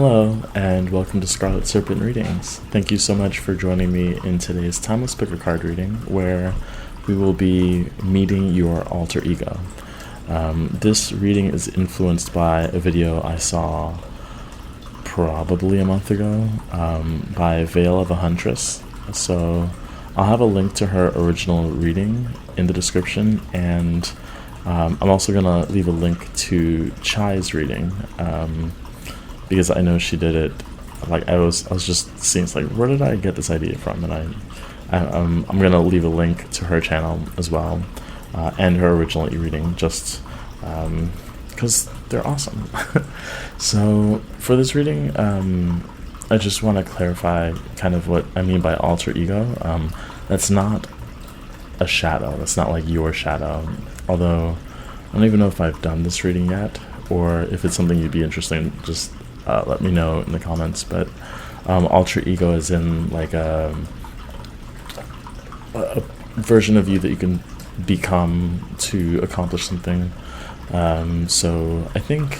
Hello, and welcome to Scarlet Serpent readings. Thank you so much for joining me in today's Timeless Picker card reading, where we will be meeting your alter ego. This reading is influenced by a video I saw probably a month ago by Veil of a Huntress. So I'll have a link to her original reading in the description, and I'm also going to leave a link to Chai's reading, because I know she did it. Like I was just seeing, it's like, where did I get this idea from? And I'm gonna leave a link to her channel as well, and her original e-reading, just because they're awesome. So for this reading, I just want to clarify kind of what I mean by alter ego. That's not a shadow. That's not like your shadow. Although I don't even know if I've done this reading yet, or if it's something you'd be interested in, just let me know in the comments. But alter ego is in like a version of you that you can become to accomplish something. So I think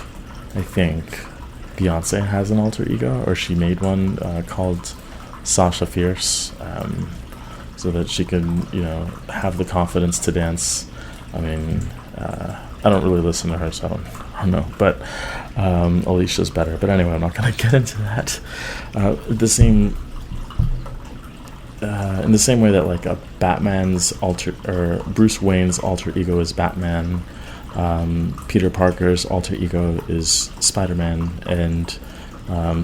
Beyonce has an alter ego, or she made one called Sasha Fierce, so that she can, have the confidence to dance. I mean, I don't really listen to her, so I don't know, but Alicia's better. But anyway, I'm not going to get into that. In the same way that like a Batman's Bruce Wayne's alter ego is Batman, Peter Parker's alter ego is Spider-Man, and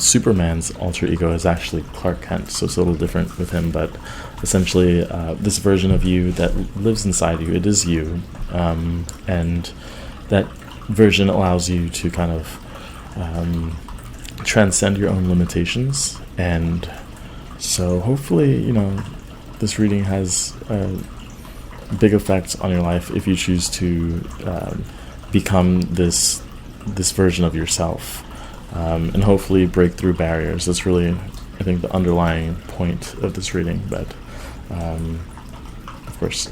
Superman's alter ego is actually Clark Kent. So it's a little different with him, but essentially this version of you that lives inside you, it is you, and that version allows you to kind of transcend your own limitations. And so hopefully, this reading has big effects on your life if you choose to become this version of yourself, and hopefully break through barriers. That's really, I think, the underlying point of this reading. But of course,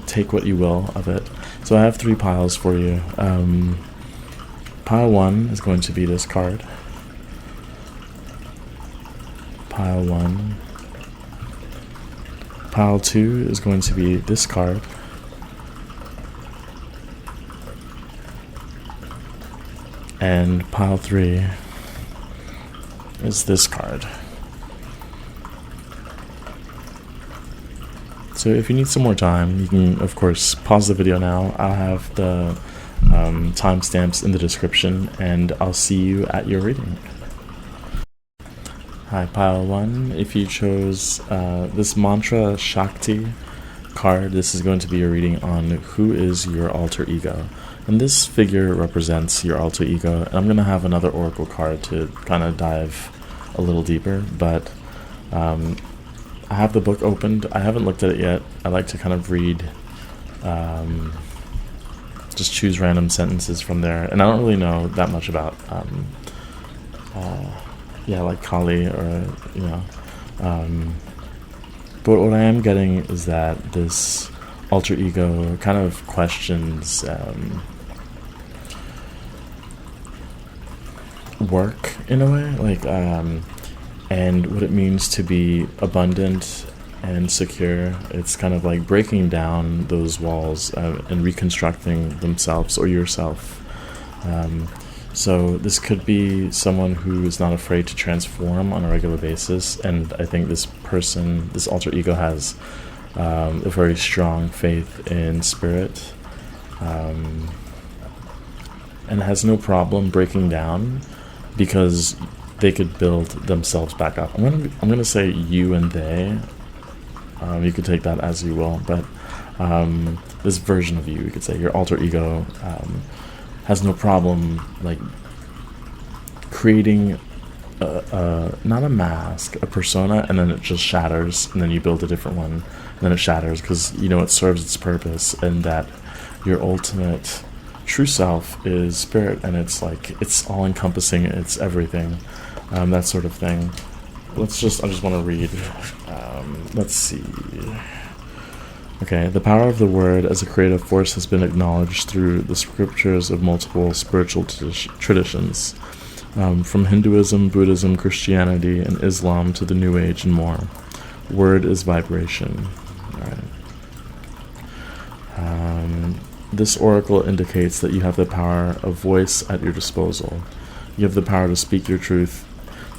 take what you will of it. So I have 3 piles for you. Pile 1 is going to be this card. Pile 1. Pile 2 is going to be this card. And pile 3 is this card. So if you need some more time, you can, of course, pause the video now. I'll have the timestamps in the description, and I'll see you at your reading. Hi, pile 1. If you chose this Mantra Shakti card, this is going to be a reading on who is your alter ego. And this figure represents your alter ego. And I'm going to have another oracle card to kind of dive a little deeper, but I have the book opened. I haven't looked at it yet. I like to kind of read, just choose random sentences from there. And I don't really know that much about, like Kali, or, but what I am getting is that this alter ego kind of questions work in a way, like, and what it means to be abundant and secure. It's kind of like breaking down those walls and reconstructing themselves or yourself. So this could be someone who is not afraid to transform on a regular basis, and I think this person, this alter ego, has a very strong faith in spirit, and has no problem breaking down, because they could build themselves back up. I'm gonna say you and they. You could take that as you will, but this version of you, we could say your alter ego, has no problem like creating not a mask, a persona, and then it just shatters, and then you build a different one, and then it shatters, because it serves its purpose, and that your ultimate true self is spirit, and it's like, it's all encompassing, it's everything, that sort of thing. I just want to read. Let's see. Okay, the power of the word as a creative force has been acknowledged through the scriptures of multiple spiritual traditions. from Hinduism, Buddhism, Christianity, and Islam to the New Age and more. Word is vibration. All right. This oracle indicates that you have the power of voice at your disposal. You have the power to speak your truth,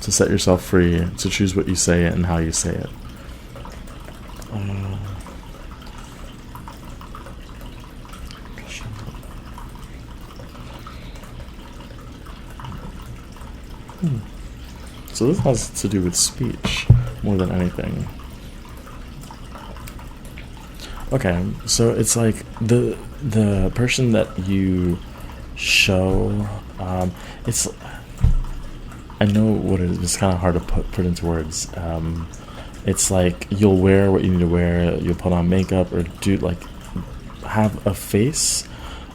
to set yourself free, to choose what you say and how you say it. So this has to do with speech more than anything. Okay, so it's like the person that you show, it's, I know what it is, it's kind of hard to put into words. It's like you'll wear what you need to wear, you'll put on makeup or do like have a face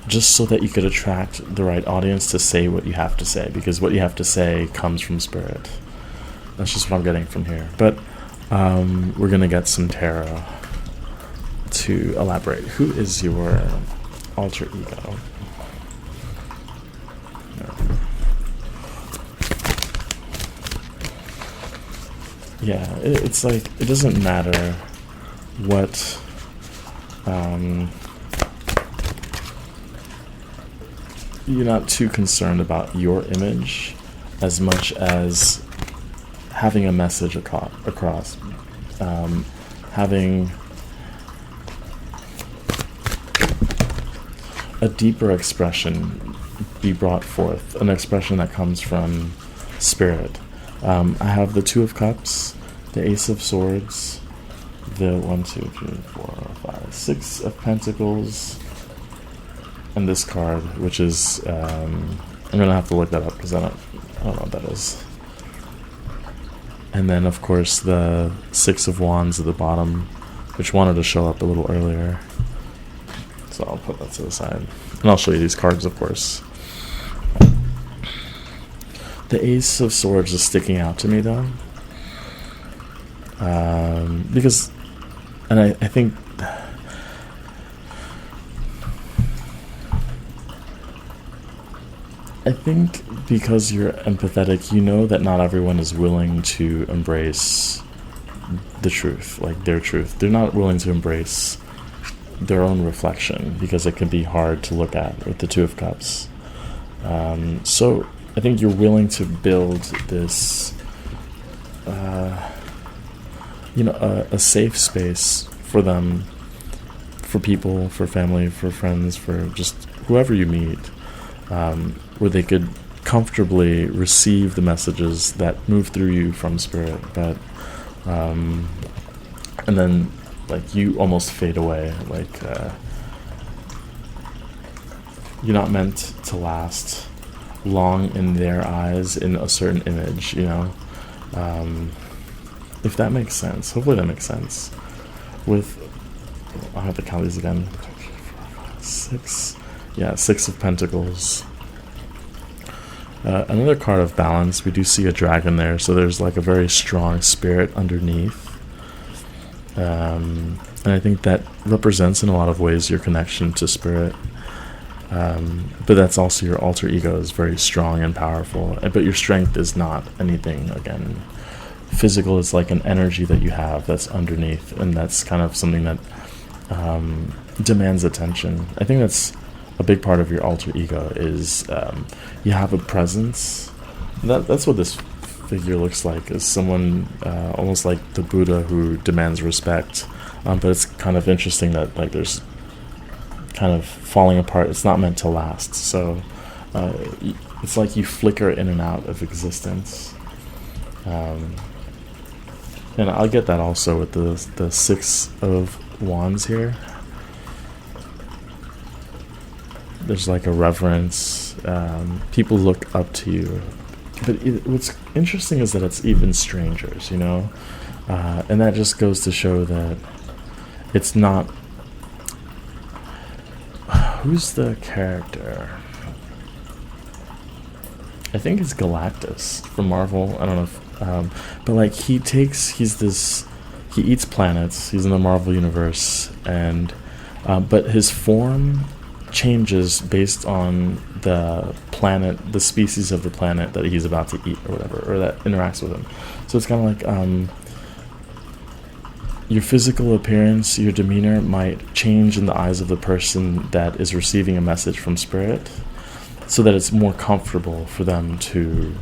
just so that you could attract the right audience to say what you have to say, because what you have to say comes from spirit. That's just what I'm getting from here. But we're going to get some tarot to elaborate. Who is your alter ego? Yeah, it's like, it doesn't matter what you're not too concerned about your image as much as having a message across, having a deeper expression be brought forth, an expression that comes from spirit. I have the Two of Cups, the Ace of Swords, the 1, 2, 3, 4, 5, 6 of Pentacles, and this card, which is, I'm gonna have to look that up because I don't know what that is. And then, of course, the 6 of Wands at the bottom, which wanted to show up a little earlier. So I'll put that to the side. And I'll show you these cards, of course. The Ace of Swords is sticking out to me, though. Because, and I think, because you're empathetic, you know that not everyone is willing to embrace the truth, like their truth. They're not willing to embrace their own reflection because it can be hard to look at with the Two of Cups. So I think you're willing to build this, a safe space for them, for people, for family, for friends, for just whoever you meet, where they could comfortably receive the messages that move through you from spirit, but and then like you almost fade away, like you're not meant to last long in their eyes in a certain image, if that makes sense. Hopefully that makes sense. With, I'll have to count these again. 6, yeah, 6 of Pentacles. Another card of balance. We do see a dragon there, so there's like a very strong spirit underneath. And I think that represents in a lot of ways your connection to spirit. But that's also your alter ego is very strong and powerful. But your strength is not anything, again, physical. Is like an energy that you have that's underneath, and that's kind of something that demands attention. I think that's a big part of your alter ego is you have a presence. That's what this figure looks like, is someone almost like the Buddha who demands respect. But it's kind of interesting that like there's kind of falling apart. It's not meant to last. So it's like you flicker in and out of existence. And I'll get that also with the 6 of Wands here. There's like a reverence. People look up to you. But what's interesting is that it's even strangers, and that just goes to show that it's not... Who's the character? I think it's Galactus from Marvel. I don't know if... but like he eats planets. He's in the Marvel universe. And but his form changes based on the planet, the species of the planet that he's about to eat or whatever, or that interacts with him. So it's kind of like your physical appearance, your demeanor might change in the eyes of the person that is receiving a message from spirit, so that it's more comfortable for them to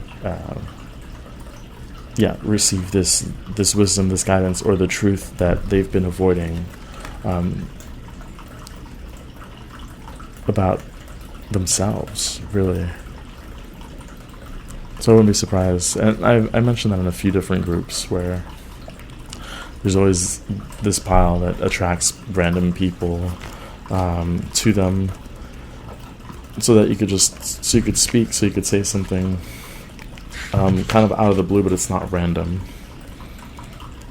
receive this wisdom, this guidance, or the truth that they've been avoiding about themselves, really. So I wouldn't be surprised. And I mentioned that in a few different groups where there's always this pile that attracts random people to them, so that you could speak, so you could say something kind of out of the blue, but it's not random.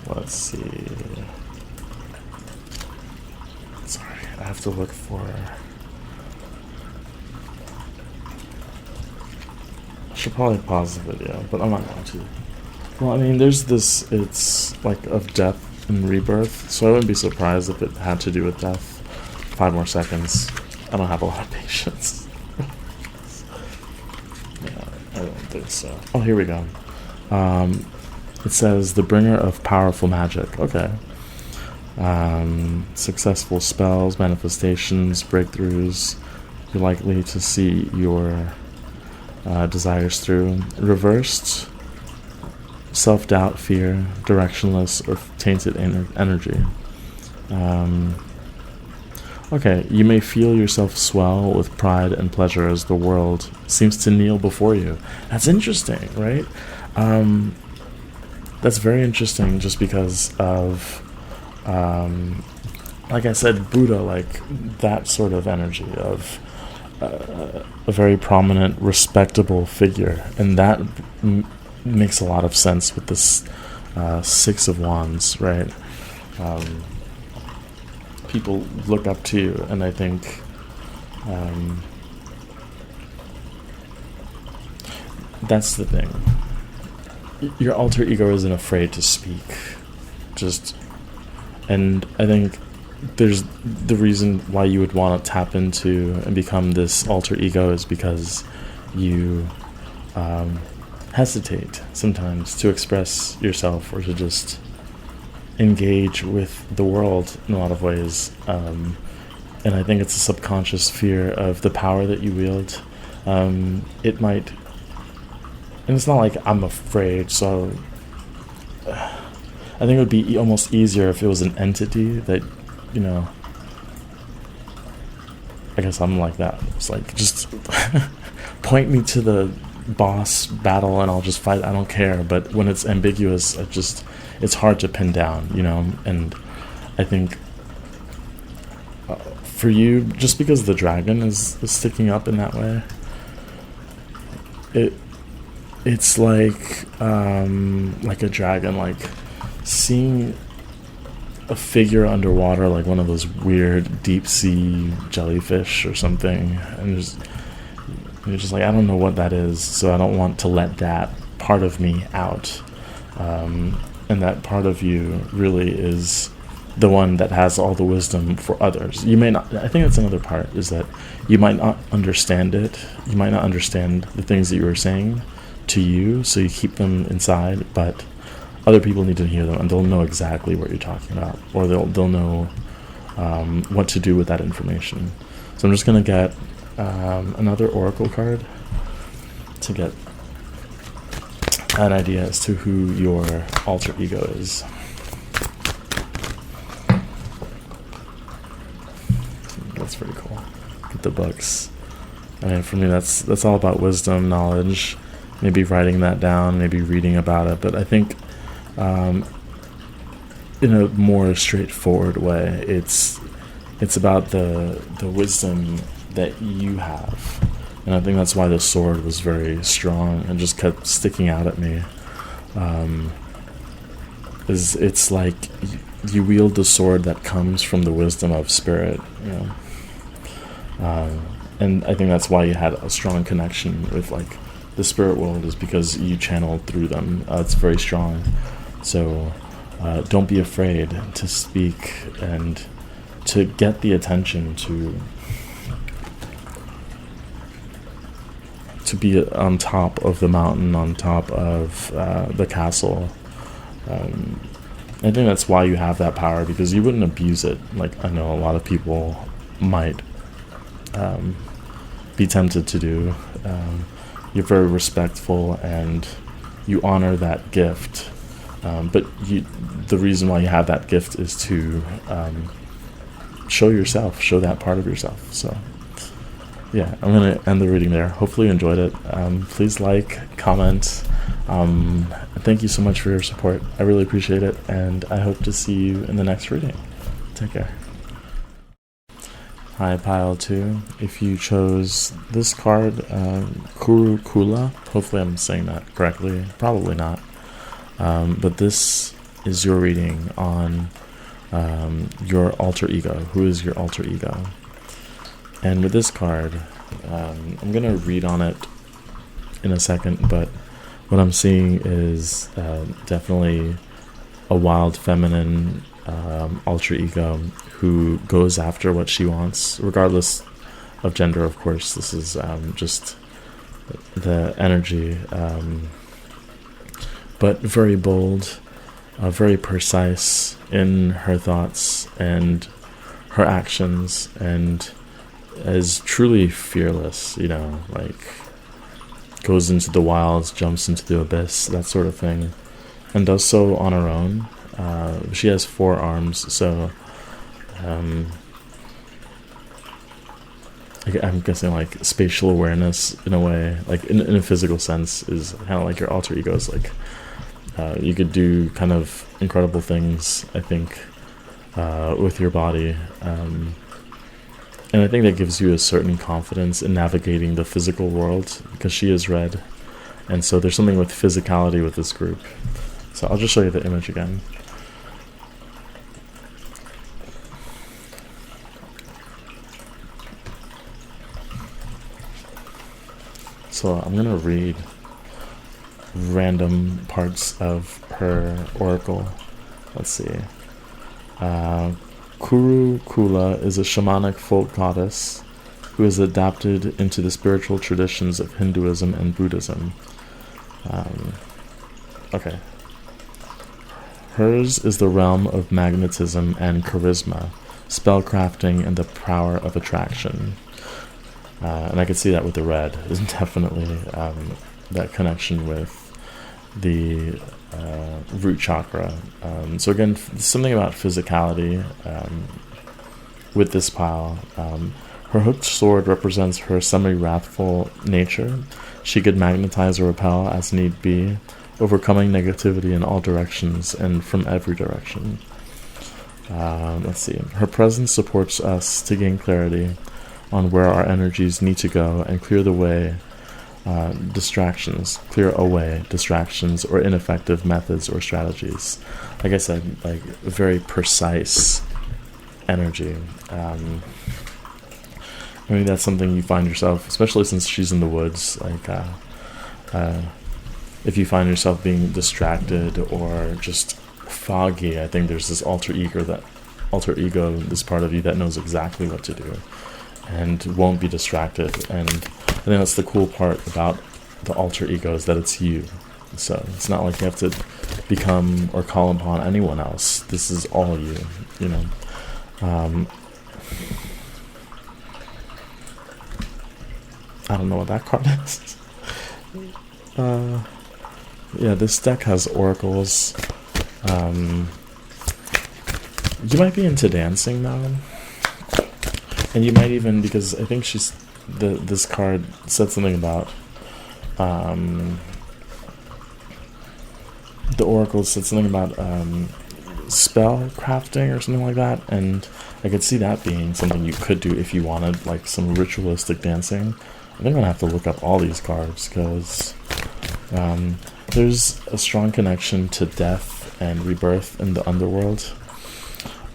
Let's see. Sorry, I have to look for... I should probably pause the video, but I'm not going to. Well, I mean, there's this, it's like of death and rebirth, so I wouldn't be surprised if it had to do with death. 5 more seconds. I don't have a lot of patience. Yeah, I don't think so. Oh, here we go. It says, the bringer of powerful magic. Okay. Successful spells, manifestations, breakthroughs. You're likely to see your desires through. Reversed, self-doubt, fear, directionless, or tainted energy. Okay, you may feel yourself swell with pride and pleasure as the world seems to kneel before you. That's interesting, right? That's very interesting, just because of, like I said, Buddha, like that sort of energy of a very prominent, respectable figure, and that makes a lot of sense with this 6 of Wands, right? People look up to you, and I think that's the thing. Your alter ego isn't afraid to speak, and I think there's the reason why you would want to tap into and become this alter ego is because you hesitate sometimes to express yourself, or to just engage with the world in a lot of ways, and I think it's a subconscious fear of the power that you wield. It might, and it's not like I'm afraid, so I think it would be almost easier if it was an entity that, you know, I guess I'm like that. It's like, just point me to the boss battle and I'll just fight. I don't care. But when it's ambiguous, it's hard to pin down, you know. And I think for you, just because the dragon is sticking up in that way, it's like a dragon, like seeing a figure underwater, like one of those weird deep sea jellyfish or something, and you're just like, I don't know what that is, so I don't want to let that part of me out. And that part of you really is the one that has all the wisdom for others. You may not, I think that's another part, is that you might not understand it. You might not understand the things that you were saying to you, so you keep them inside, but other people need to hear them, and they'll know exactly what you're talking about, or they'll know what to do with that information. So I'm just going to get another oracle card to get an idea as to who your alter ego is. That's pretty cool. Get the books. I mean, for me, that's all about wisdom, knowledge, maybe writing that down, maybe reading about it, but I think in a more straightforward way, it's about the wisdom that you have. And I think that's why the sword was very strong and just kept sticking out at me. It's like you wield the sword that comes from the wisdom of spirit, you know. And I think that's why you had a strong connection with like the spirit world, is because you channeled through them. It's very strong. So don't be afraid to speak and to get the attention to to be on top of the mountain, on top of the castle. I think that's why you have that power, because you wouldn't abuse it. Like, I know a lot of people might be tempted to do. You're very respectful and you honor that gift. But the reason why you have that gift is to show yourself, show that part of yourself. So, yeah, I'm going to end the reading there. Hopefully you enjoyed it. Please like, comment. Thank you so much for your support. I really appreciate it, and I hope to see you in the next reading. Take care. Hi, Pile 2. If you chose this card, Kuru Kula, hopefully I'm saying that correctly, probably not. But this is your reading on your alter ego. Who is your alter ego? And with this card, I'm going to read on it in a second, but what I'm seeing is definitely a wild feminine alter ego who goes after what she wants, regardless of gender, of course. This is just the energy, but very bold, very precise in her thoughts and her actions, and is truly fearless, like goes into the wilds, jumps into the abyss, that sort of thing, and does so on her own. She has 4 arms, so I'm guessing like spatial awareness in a way, like in a physical sense, is kind of like your alter ego. Is like you could do kind of incredible things, I think, with your body. And I think that gives you a certain confidence in navigating the physical world, because she is red. And so there's something with physicality with this group. So I'll just show you the image again. So I'm going to read random parts of her oracle. Let's see. Kuru Kula is a shamanic folk goddess who is adapted into the spiritual traditions of Hinduism and Buddhism. Okay. Hers is the realm of magnetism and charisma, spellcrafting, and the power of attraction. And I can see that with the red. There's definitely that connection with the root chakra. So again, something about physicality with this pile. Her hooked sword represents her semi-wrathful nature. She could magnetize or repel as need be, overcoming negativity in all directions and from every direction. Let's see. Her presence supports us to gain clarity on where our energies need to go and clear away distractions or ineffective methods or strategies. Like I said, like very precise energy. Maybe that's something you find yourself, especially since she's in the woods, like if you find yourself being distracted or just foggy, I think there's this alter ego, this part of you that knows exactly what to do and won't be distracted. And I think that's the cool part about the alter ego, is that it's you. So it's not like you have to become or call upon anyone else. This is all you, I don't know what that card is. Yeah, this deck has oracles. You might be into dancing now. And you might even, because I think this card said something about, the oracle said something about spell crafting or something like that, and I could see that being something you could do if you wanted, like some ritualistic dancing. I think I'm going to have to look up all these cards, because there's a strong connection to death and rebirth in the underworld.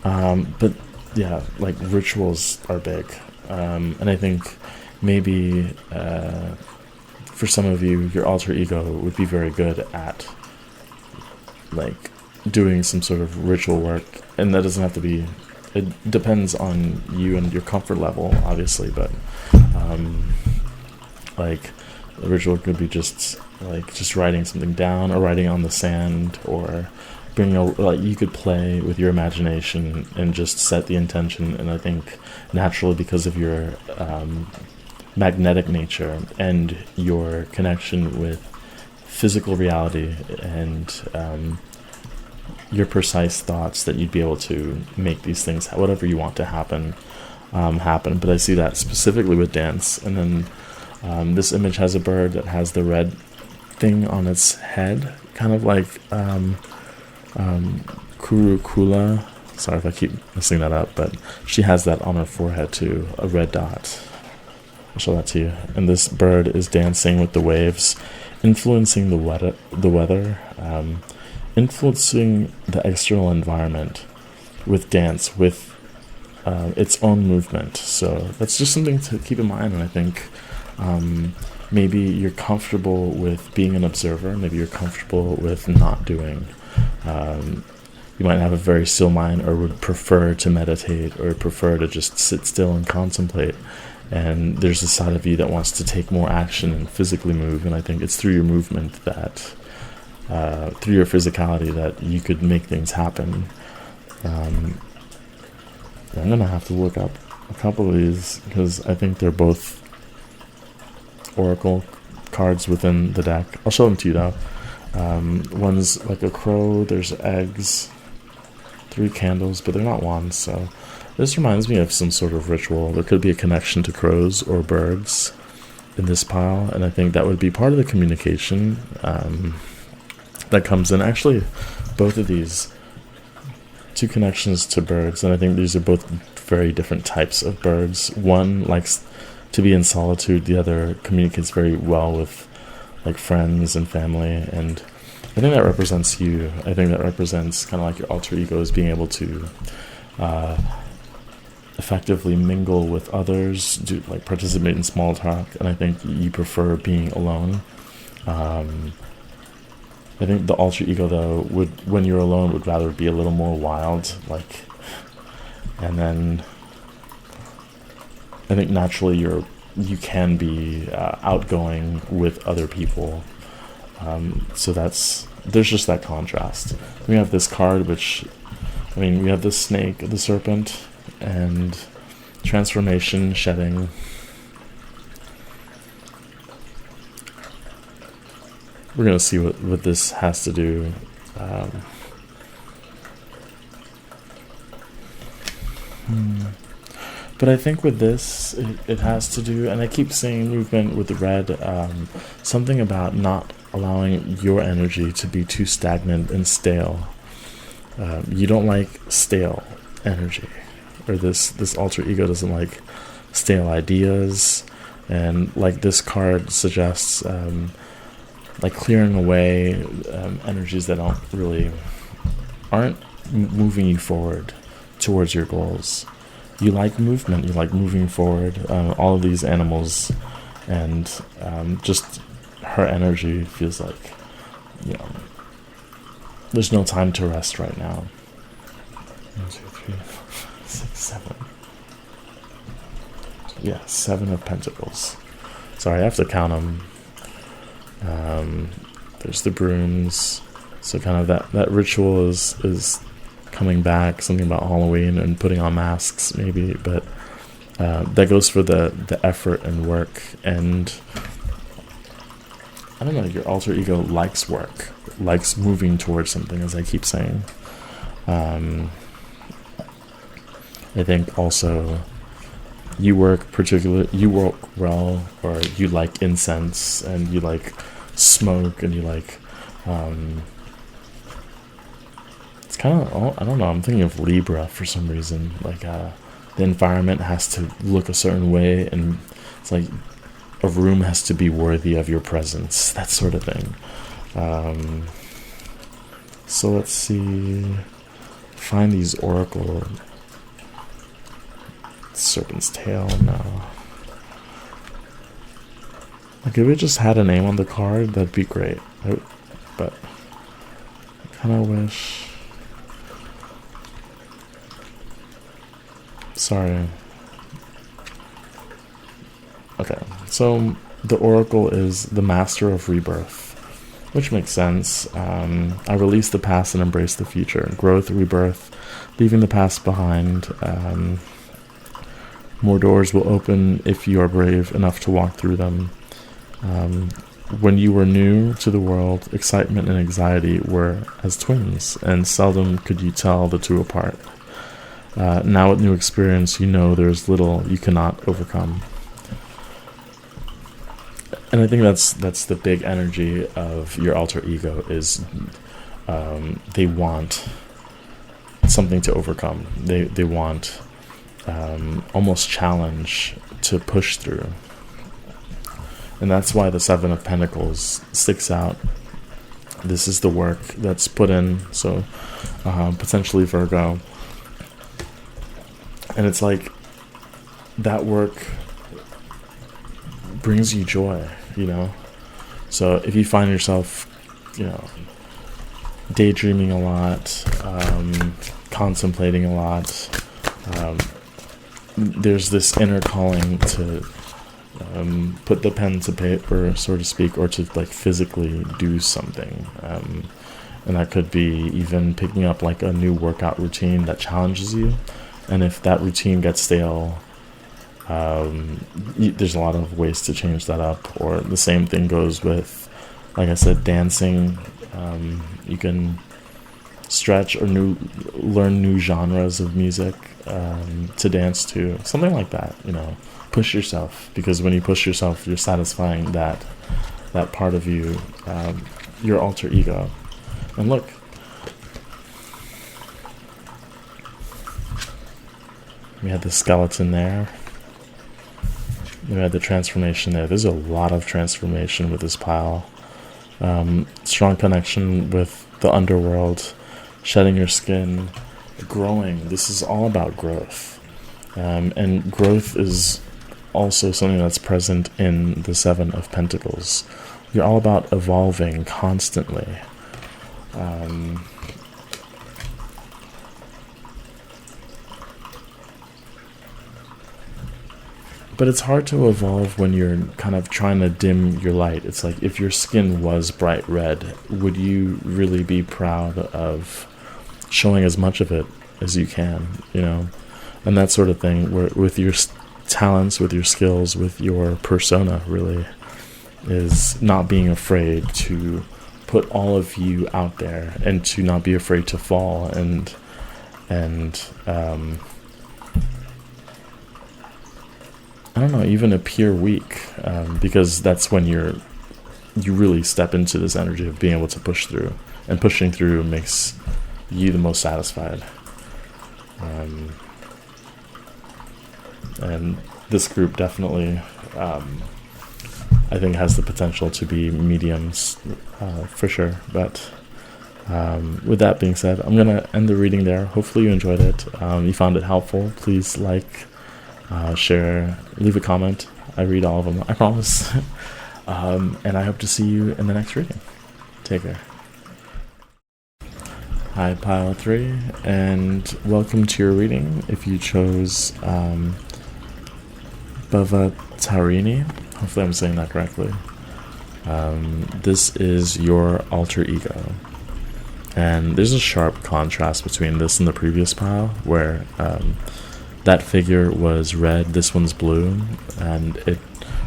But yeah, like rituals are big. And I think maybe for some of you, your alter ego would be very good at like doing some sort of ritual work. And that doesn't have to be, it depends on you and your comfort level, obviously, but like The ritual could be just like just writing something down, or writing on the sand, or bringing a, like, you could play with your imagination and just set the intention. And I think naturally, because of your magnetic nature and your connection with physical reality and your precise thoughts, that you'd be able to make these things, whatever you want to happen, happen. But I see that specifically with dance. And then this image has a bird that has the red thing on its head, kind of like Kurukula. Sorry if I keep messing that up, but she has that on her forehead too, a red dot. I'll show that to you. And this bird is dancing with the waves, influencing the weather, influencing the external environment with dance, with its own movement. So that's just something to keep in mind. And I think maybe you're comfortable with being an observer. Maybe you're comfortable with not doing. You might have a very still mind, or would prefer to meditate, or prefer to just sit still and contemplate. And there's a side of you that wants to take more action and physically move. And I think it's through your movement that, through your physicality, that you could make things happen. I'm going to have to look up a couple of these, because I think they're both oracle cards within the deck. I'll show them to you though. One's like a crow, there's eggs, 3 candles, but they're not wands. So this reminds me of some sort of ritual. There could be a connection to crows or birds in this pile, and I think that would be part of the communication that comes in. Actually, both of these 2 connections to birds, and I think these are both very different types of birds. One likes to be in solitude, the other communicates very well with like friends and family. And I think that represents you. I think that represents kind of like your alter ego, is being able to effectively mingle with others, do like participate in small talk. And I think you prefer being alone. I think the alter ego though would, when you're alone, would rather be a little more wild, like. And then I think naturally you can be outgoing with other people. So there's just that contrast. We have this card, which, I mean, we have the snake, the serpent, and transformation, shedding. We're going to see what this has to do. But I think with this, it has to do, and I keep saying movement with the red, something about not allowing your energy to be too stagnant and stale. You don't like stale energy, or this alter ego doesn't like stale ideas. And like this card suggests, like clearing away energies that aren't moving you forward towards your goals. You like movement, you like moving forward. All of these animals, and just her energy feels like, there's no time to rest right now. 1, 2, 3, 4, 6, 7. Yeah, 7 of Pentacles. Sorry, I have to count them. There's the brooms. So kind of that ritual is coming back, something about Halloween and putting on masks maybe, but that goes for the effort and work. And I don't know, your alter ego likes work, likes moving towards something, as I keep saying. I think also you work well, or you like incense, and you like smoke, and you like it's kind of, I don't know, I'm thinking of Libra for some reason. Like the environment has to look a certain way, and it's like a room has to be worthy of your presence, that sort of thing. So let's see, find these oracle. Serpent's tail, no. Like if it just had a name on the card, that'd be great. But I kind of wish. Sorry. Okay, so the oracle is the master of rebirth, which makes sense. I release the past and embrace the future. Growth, rebirth, leaving the past behind. More doors will open if you are brave enough to walk through them. When you were new to the world, excitement and anxiety were as twins, and seldom could you tell the two apart. Now with new experience, you know there's little you cannot overcome. And I think that's the big energy of your alter ego is they want something to overcome. They want almost challenge to push through. And that's why the Seven of Pentacles sticks out. This is the work that's put in, so potentially Virgo. And it's like that work brings you joy, you know? So if you find yourself, you know, daydreaming a lot, contemplating a lot, there's this inner calling to put the pen to paper, so to speak, or to like physically do something. And that could be even picking up like a new workout routine that challenges you. And if that routine gets stale, there's a lot of ways to change that up. Or the same thing goes with, like I said, dancing. You can stretch or learn new genres of music to dance to, something like that. You know, push yourself, because when you push yourself, you're satisfying that part of you, your alter ego. And look, we had the skeleton there. We had the transformation there. There's a lot of transformation with this pile. Strong connection with the underworld, shedding your skin, growing. This is all about growth. And growth is also something that's present in the Seven of Pentacles. You're all about evolving constantly. But it's hard to evolve when you're kind of trying to dim your light. It's like if your skin was bright red, would you really be proud of showing as much of it as you can, you know? And that sort of thing, where with your talents, with your skills, with your persona, really, is not being afraid to put all of you out there and to not be afraid to fall and I don't know, even appear weak, because that's when you really step into this energy of being able to push through, and pushing through makes you the most satisfied. And this group definitely, I think, has the potential to be mediums, for sure. But with that being said, I'm gonna end the reading there. Hopefully you enjoyed it. You found it helpful. Please like, share, leave a comment. I read all of them, I promise. And I hope to see you in the next reading. Take care. Hi, Pile 3, and welcome to your reading. If you chose Bhavatarini, hopefully I'm saying that correctly. This is your alter ego. And there's a sharp contrast between this and the previous pile, where that figure was red, this one's blue, and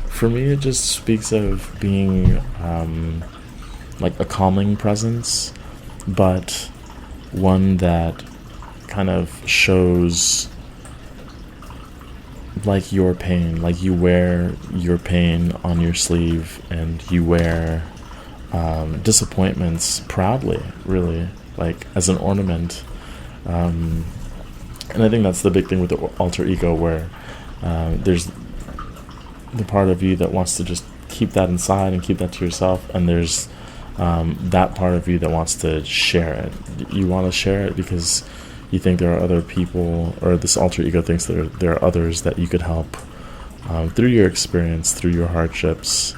for me it just speaks of being like a calming presence, but one that kind of shows like your pain, like you wear your pain on your sleeve, and you wear disappointments proudly, really, like as an ornament. And I think that's the big thing with the alter ego, where there's the part of you that wants to just keep that inside and keep that to yourself, and there's that part of you that wants to share it. You want to share it because you think there are other people, or this alter ego thinks there are others that you could help through your experience, through your hardships,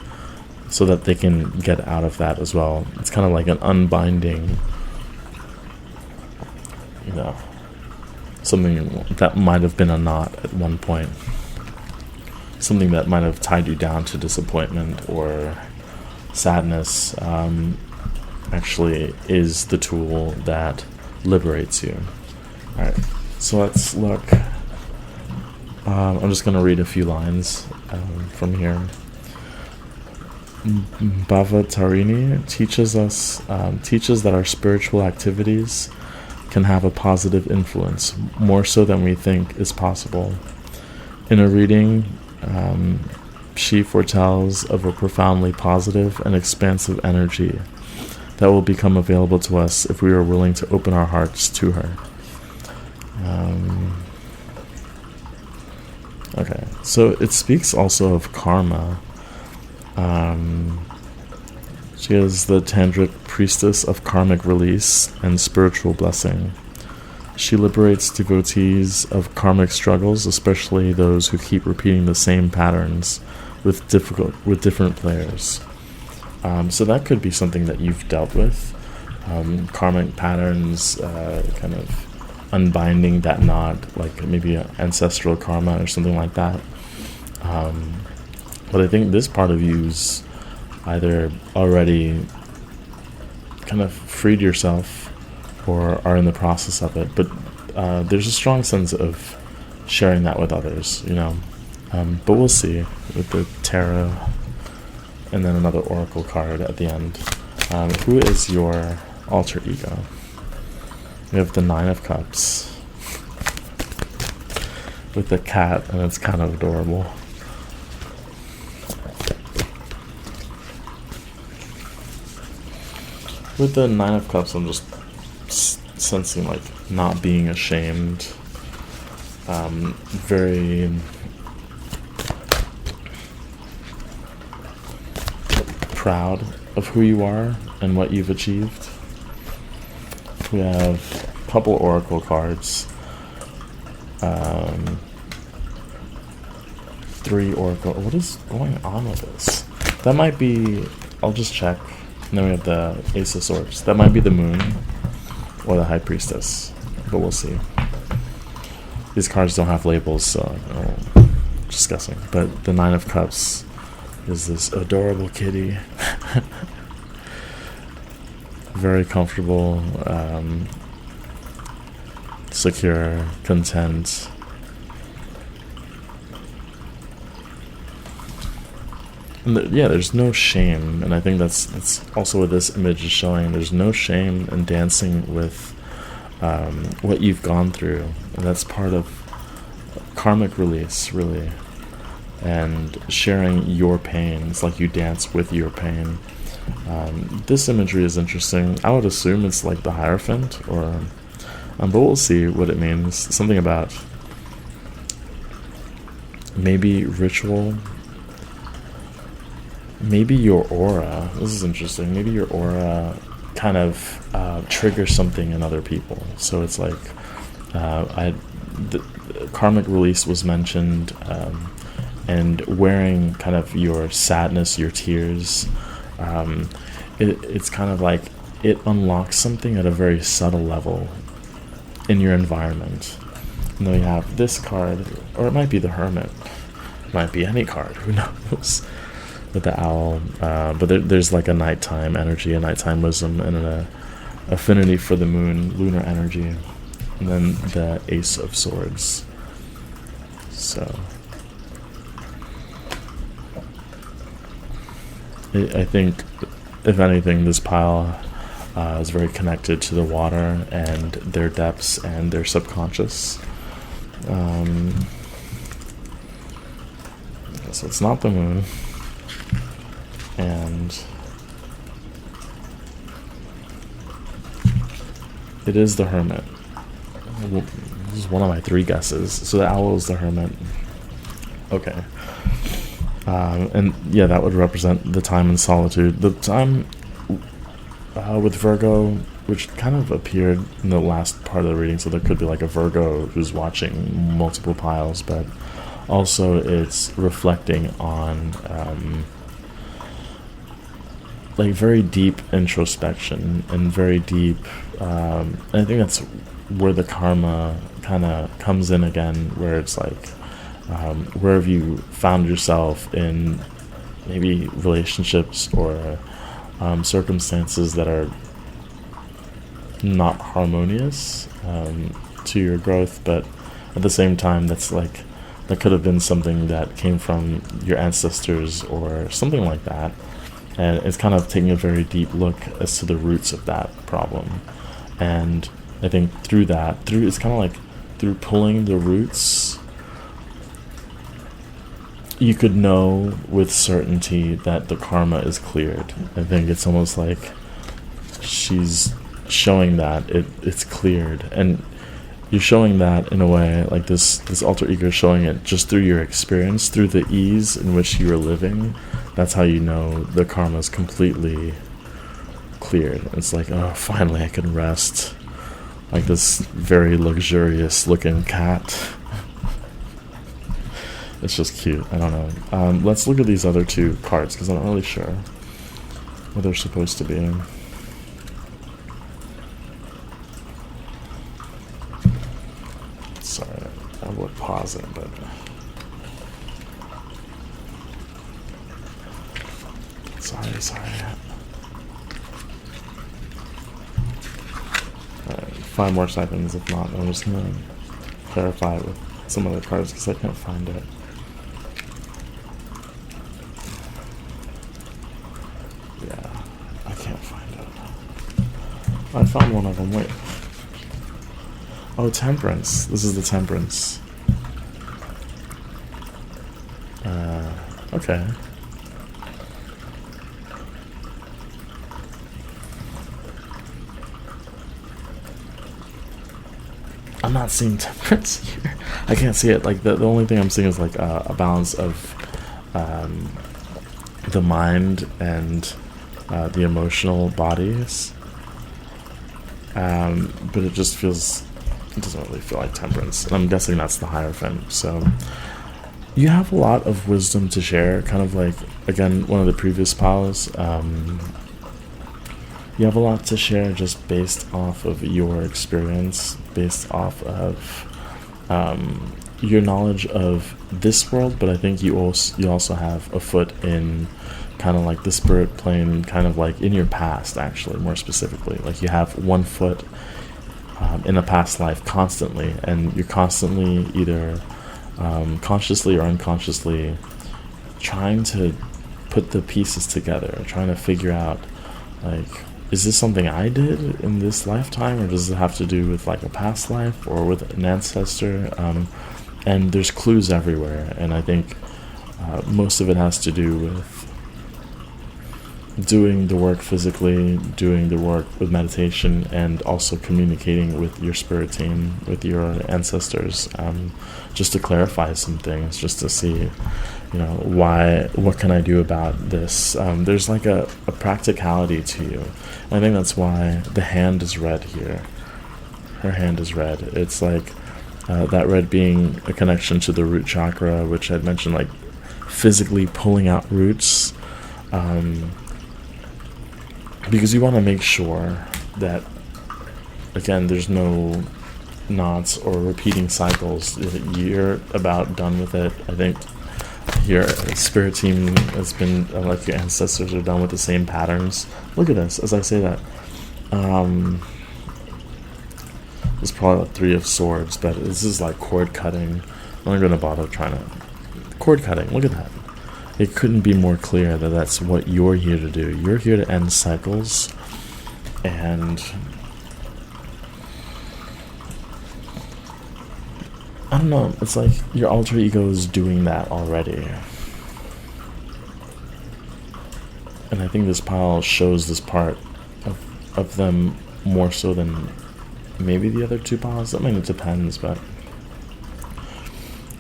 so that they can get out of that as well. It's kind of like an unbinding, you know, something that might have been a knot at one point. something that might have tied you down to disappointment or sadness actually is the tool that liberates you. Alright, so let's look. I'm just going to read a few lines from here. Bhavatarini teaches that our spiritual activities can have a positive influence, more so than we think is possible. In a reading, she foretells of a profoundly positive and expansive energy that will become available to us if we are willing to open our hearts to her. Okay, so it speaks also of karma. She is the tantric priestess of karmic release and spiritual blessing. She liberates devotees of karmic struggles, especially those who keep repeating the same patterns with different players. So that could be something that you've dealt with. Karmic patterns, kind of unbinding that knot, like maybe ancestral karma or something like that. But I think this part of you's either already kind of freed yourself or are in the process of it. But there's a strong sense of sharing that with others, you know. But we'll see with the tarot and then another oracle card at the end. Who is your alter ego? We have the Nine of Cups with the cat, and it's kind of adorable. With the Nine of Cups, I'm just sensing like not being ashamed, very proud of who you are and what you've achieved. We have a couple oracle cards, 3 oracle. What is going on with this? That might be, I'll just check. And then we have the Ace of Swords. That might be the Moon or the High Priestess, but we'll see. These cards don't have labels, so just guessing. But the Nine of Cups is this adorable kitty. Very comfortable, secure, content. And there's no shame, and I think that's also what this image is showing. There's no shame in dancing with what you've gone through, and that's part of karmic release, really, and sharing your pain. It's like you dance with your pain. This imagery is interesting. I would assume it's like the Hierophant, or but we'll see what it means. Something about maybe ritual, maybe your aura. This is interesting. Maybe your aura kind of triggers something in other people. So it's like the karmic release was mentioned, and wearing kind of your sadness, your tears. It's kind of like it unlocks something at a very subtle level in your environment. And then we have this card, or it might be the Hermit. It might be any card, who knows, with the owl. But there's like a nighttime energy, a nighttime wisdom, and an affinity for the moon, lunar energy. And then the Ace of Swords. So I think, if anything, this pile is very connected to the water and their depths and their subconscious. So it's not the moon. And it is the Hermit. This is one of my 3 guesses. So the owl is the Hermit. Okay. And yeah, that would represent the time in solitude. The time with Virgo, which kind of appeared in the last part of the reading, so there could be like a Virgo who's watching multiple piles, but also it's reflecting on like very deep introspection and very deep, and I think that's where the karma kind of comes in again, where it's like where have you found yourself in maybe relationships or circumstances that are not harmonious to your growth, but at the same time that could have been something that came from your ancestors or something like that. And it's kind of taking a very deep look as to the roots of that problem. And I think it's kind of like through pulling the roots, you could know with certainty that the karma is cleared. I think it's almost like she's showing that it's cleared, and you're showing that in a way, like this alter ego is showing it just through your experience, through the ease in which you are living. That's how you know the karma is completely cleared. It's like, oh, finally I can rest, like this very luxurious looking cat. It's just cute. I don't know. Let's look at these other two cards, because I'm not really sure what they're supposed to be. Sorry, I would pause it, but sorry. Alright, 5 more seconds. If not, I'm just gonna clarify it with some other cards because I can't find it. Yeah, I can't find it. I found one of them. Wait. Oh, Temperance. This is the Temperance. Okay. I'm not seeing Temperance here. I can't see it. Like the only thing I'm seeing is like a balance of the mind and the emotional bodies. But it just feels. It doesn't really feel like Temperance, and I'm guessing that's the Hierophant. So you have a lot of wisdom to share, kind of like, again, one of the previous piles. You have a lot to share just based off of your experience, based off of your knowledge of this world, but I think you also have a foot in kind of like the spirit plane, kind of like in your past, actually, more specifically. Like you have one foot in a past life constantly, and you're constantly either consciously or unconsciously trying to put the pieces together, trying to figure out, like, is this something I did in this lifetime, or does it have to do with like a past life or with an ancestor? And there's clues everywhere, and I think most of it has to do with doing the work physically, doing the work with meditation, and also communicating with your spirit team, with your ancestors, just to clarify some things, just to see, what can I do about this? There's like a practicality to you. I think that's why the hand is red here. Her hand is red. It's like that red being a connection to the root chakra, which I'd mentioned, like physically pulling out roots. Because you want to make sure that, again, there's no knots or repeating cycles. You're about done with it. I think your spirit team has been, like your ancestors, are done with the same patterns. Look at this, as I say that. It's probably like 3 of Swords, but this is like cord cutting. I'm not going to bother trying to... Cord cutting, look at that. It couldn't be more clear that that's what you're here to do. You're here to end cycles, and I don't know, it's like your alter ego is doing that already. And I think this pile shows this part of them more so than maybe the other 2 piles. I mean, it depends, but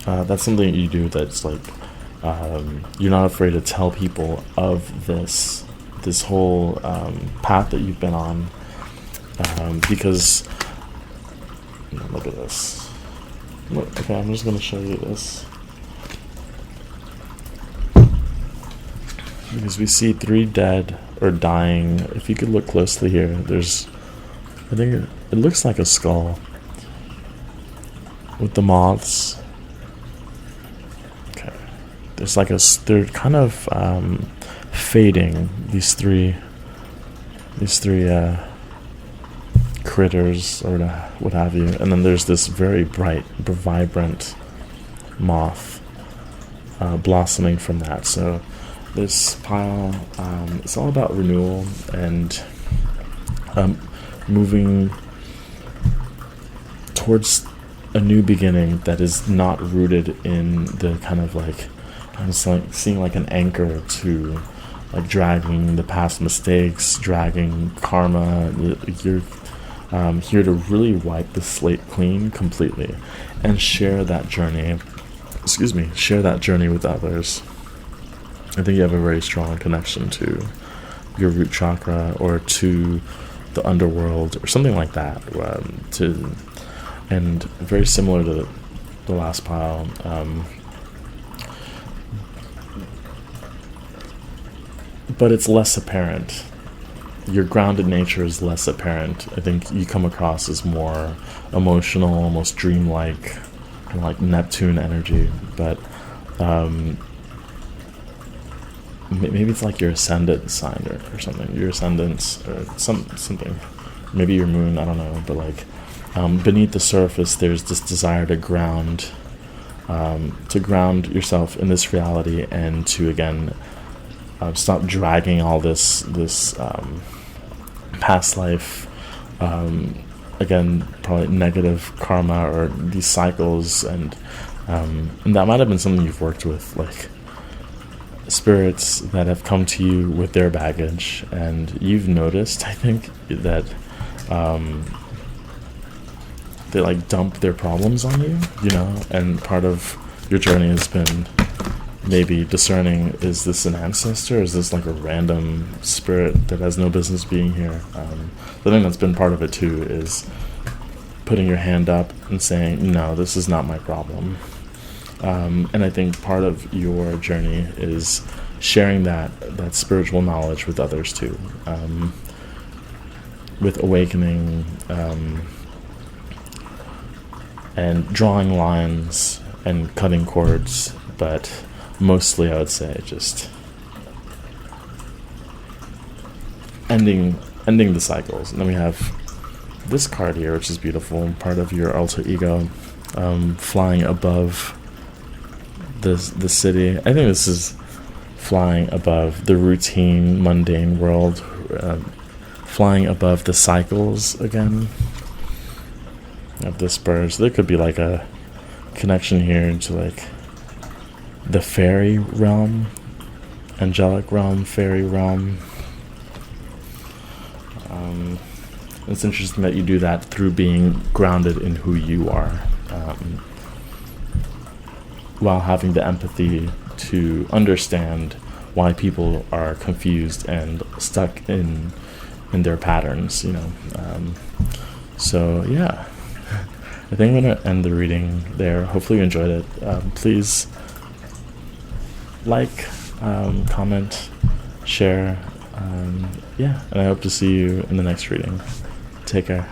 that's something you do that's like, you're not afraid to tell people of this whole path that you've been on, because look at this. Look, okay, I'm just going to show you this, because we see 3 dead or dying. If you could look closely here, I think it looks like a skull with the moths. there's like they're kind of fading, these three critters or what have you, and then there's this very bright, vibrant moth blossoming from that. So this pile, it's all about renewal and moving towards a new beginning that is not rooted in the kind of like, I'm just like seeing like an anchor to like dragging the past mistakes, dragging karma. You're here to really wipe the slate clean completely and share that journey. Share that journey with others. I think you have a very strong connection to your root chakra or to the underworld or something like that. And very similar to the last pile. But it's less apparent. Your grounded nature is less apparent. I think you come across as more emotional, almost dreamlike, kind of like Neptune energy. But maybe it's like your ascendant sign or something. Your ascendants or something. Maybe your moon. I don't know. But like beneath the surface, there's this desire to ground yourself in this reality and to again. Stop dragging all this past life, again, probably negative karma or these cycles, and that might have been something you've worked with, like spirits that have come to you with their baggage, and you've noticed, I think, that they like dump their problems on you, and part of your journey has been maybe discerning, is this an ancestor? Is this like a random spirit that has no business being here? The thing that's been part of it too is putting your hand up and saying, no, this is not my problem. And I think part of your journey is sharing that spiritual knowledge with others too. With awakening and drawing lines and cutting cords, but mostly, I would say, just ending the cycles. And then we have this card here, which is beautiful, part of your alter ego, flying above the city. I think this is flying above the routine, mundane world, flying above the cycles again of this bird. So there could be like a connection here into like the fairy realm, angelic realm, fairy realm. It's interesting that you do that through being grounded in who you are, while having the empathy to understand why people are confused and stuck in their patterns, so yeah, I think I'm going to end the reading there. Hopefully you enjoyed it. Please like, comment, share, and I hope to see you in the next reading. Take care.